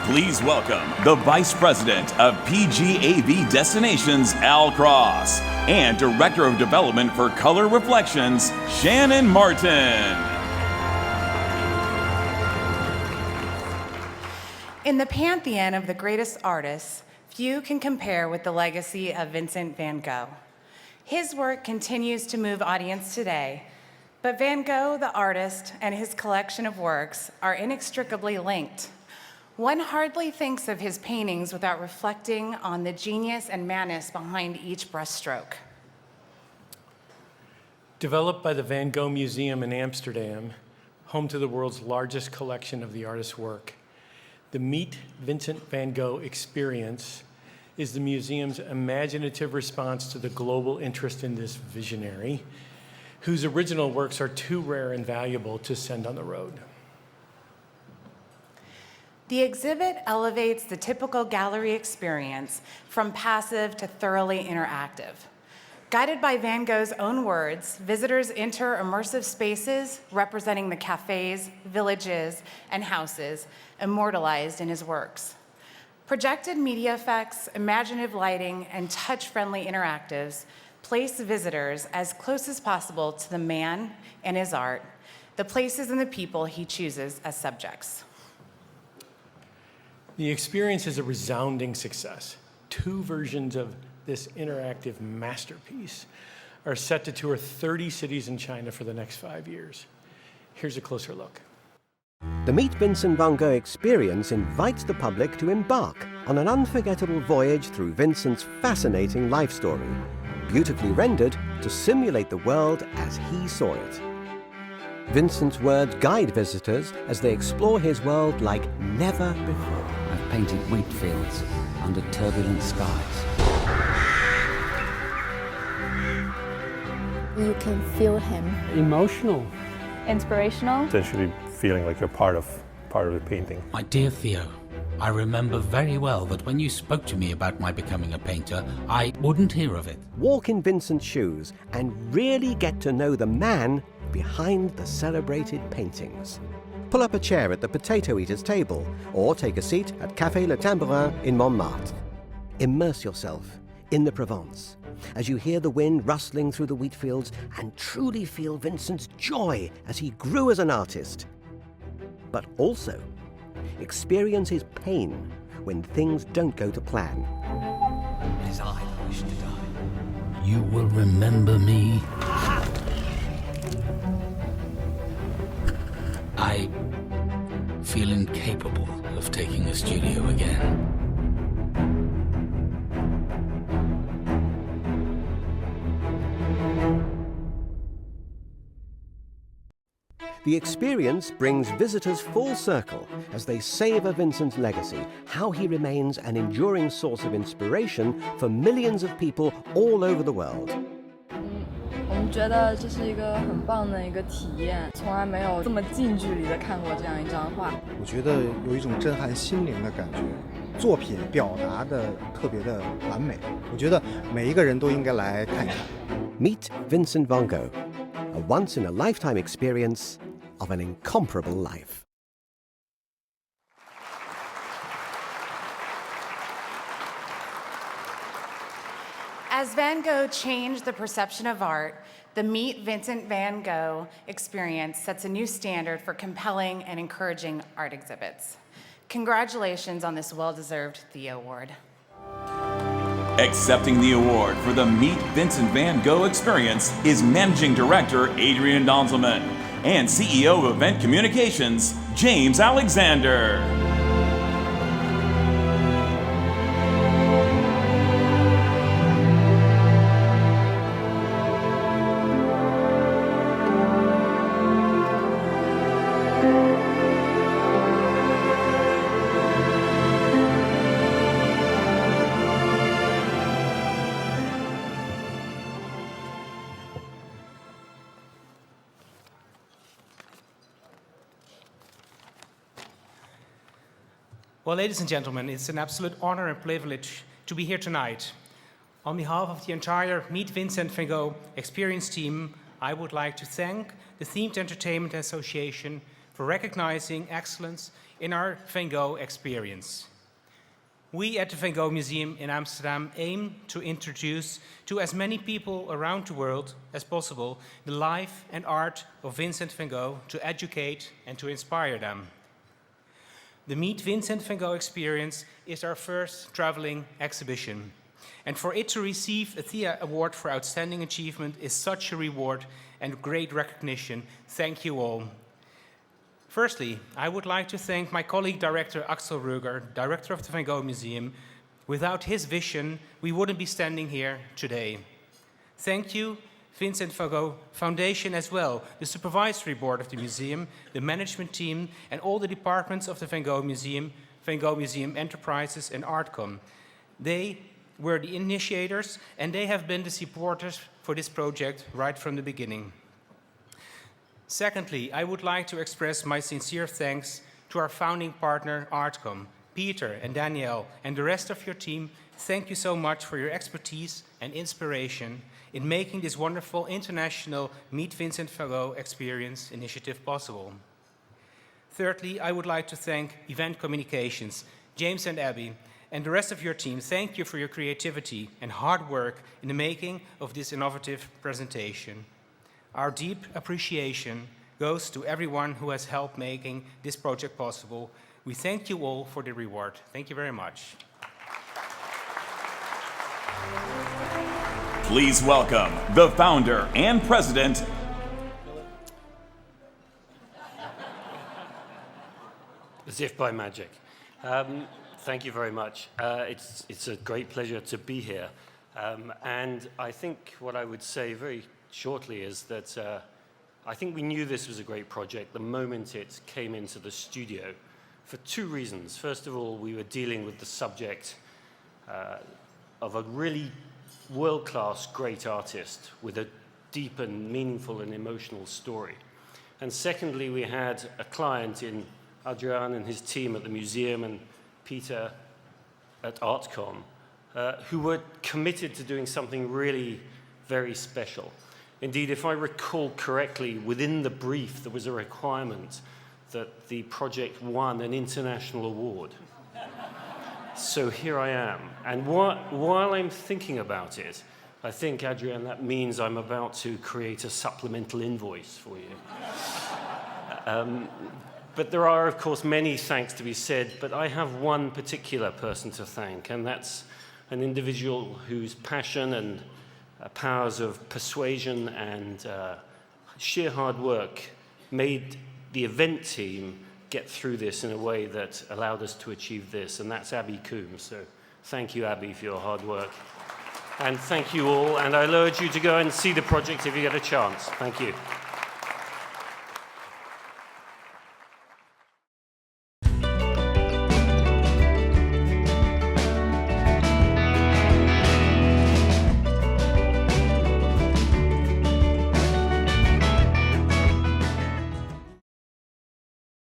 Please welcome the Vice President of PGAV Destinations, Al Cross, and Director of Development for Color Reflections, Shannon Martin. In the pantheon of the greatest artists, few can compare with the legacy of Vincent van Gogh. His work continues to move audience today, but Van Gogh, the artist, and his collection of works are inextricably linked. One hardly thinks of his paintings without reflecting on the genius and madness behind each brushstroke. Developed by the Van Gogh Museum in Amsterdam, home to the world's largest collection of the artist's work, the Meet Vincent van Gogh experience is the museum's imaginative response to the global interest in this visionary, whose original works are too rare and valuable to send on the road. The exhibit elevates the typical gallery experience from passive to thoroughly interactive. Guided by Van Gogh's own words, visitors enter immersive spaces representing the cafes, villages, and houses immortalized in his works. Projected media effects, imaginative lighting, and touch-friendly interactives place visitors as close as possible to the man and his art, the places and the people he chooses as subjects. The experience is a resounding success. 2 versions of this interactive masterpiece are set to tour 30 cities in China for the next 5 years. Here's a closer look. The Meet Vincent van Gogh experience invites the public to embark on an unforgettable voyage through Vincent's fascinating life story, beautifully rendered to simulate the world as he saw it. Vincent's words guide visitors as they explore his world like never before. I've painted wheat fields under turbulent skies. You can feel him. Emotional. Inspirational. Essentially feeling like you're part of the painting. My dear Thea, I remember very well that when you spoke to me about my becoming a painter, I wouldn't hear of it. Walk in Vincent's shoes and really get to know the man behind the celebrated paintings. Pull up a chair at the potato eater's table or take a seat at Café Le Tambourin in Montmartre. Immerse yourself in the Provence as you hear the wind rustling through the wheat fields and truly feel Vincent's joy as he grew as an artist. But also experience his pain when things don't go to plan. It is I that wish to die. You will remember me. I feel incapable of taking a studio again. The experience brings visitors full circle as they savor Vincent's legacy, how he remains an enduring source of inspiration for millions of people all over the world. 我们觉得这是一个很棒的一个体验，从来没有这么近距离的看过这样一张画。我觉得有一种震撼心灵的感觉，作品表达的特别的完美，我觉得每一个人都应该来看一看。Meet Vincent van Gogh, a once-in-a-lifetime experience of an incomparable life. As Van Gogh changed the perception of art, the Meet Vincent van Gogh experience sets a new standard for compelling and encouraging art exhibits. Congratulations on this well-deserved Thea Award. Accepting the award for the Meet Vincent van Gogh experience is Managing Director Adrian Donzelman and CEO of Event Communications, James Alexander. Well, ladies and gentlemen, it's an absolute honor and privilege to be here tonight. On behalf of the entire Meet Vincent van Gogh experience team, I would like to thank the Themed Entertainment Association for recognizing excellence in our Van Gogh experience. We at the Van Gogh Museum in Amsterdam aim to introduce to as many people around the world as possible the life and art of Vincent van Gogh, to educate and to inspire them. The Meet Vincent van Gogh experience is our first traveling exhibition, and for it to receive a Thea Award for Outstanding Achievement is such a reward and great recognition. Thank you all. Firstly, I would like to thank my colleague director Axel Ruger, director of the Van Gogh Museum. Without his vision, we wouldn't be standing here today. Thank you, Vincent van Gogh Foundation as well, the supervisory board of the museum, the management team, and all the departments of the Van Gogh Museum Enterprises and Artcom. They were the initiators, and they have been the supporters for this project right from the beginning. Secondly, I would like to express my sincere thanks to our founding partner, Artcom, Peter and Danielle, and the rest of your team. Thank you so much for your expertise and inspiration in making this wonderful international Meet Vincent van Gogh experience initiative possible. Thirdly, I would like to thank Event Communications, James and Abby, and the rest of your team. Thank you for your creativity and hard work in the making of this innovative presentation. Our deep appreciation goes to everyone who has helped making this project possible. We thank you all for the reward. Thank you very much. Please welcome the founder and president. As if by magic. Thank you very much. It's a great pleasure to be here. And I think what I would say very shortly is that I think we knew this was a great project the moment it came into the studio for two reasons. First of all, we were dealing with the subject of a really world-class great artist with a deep and meaningful and emotional story. And secondly, we had a client in Adrian and his team at the museum and Peter at Artcom who were committed to doing something really very special. Indeed, if I recall correctly, within the brief there was a requirement that the project won an international award. So here I am. And while I'm thinking about it, I think, Adrian, that means I'm about to create a supplemental invoice for you. But there are, of course, many thanks to be said, but I have one particular person to thank, and that's an individual whose passion and powers of persuasion and sheer hard work made the event team get through this in a way that allowed us to achieve this, and that's Abby Coombs. So thank you, Abby, for your hard work. And thank you all, and I'll urge you to go and see the project if you get a chance. Thank you.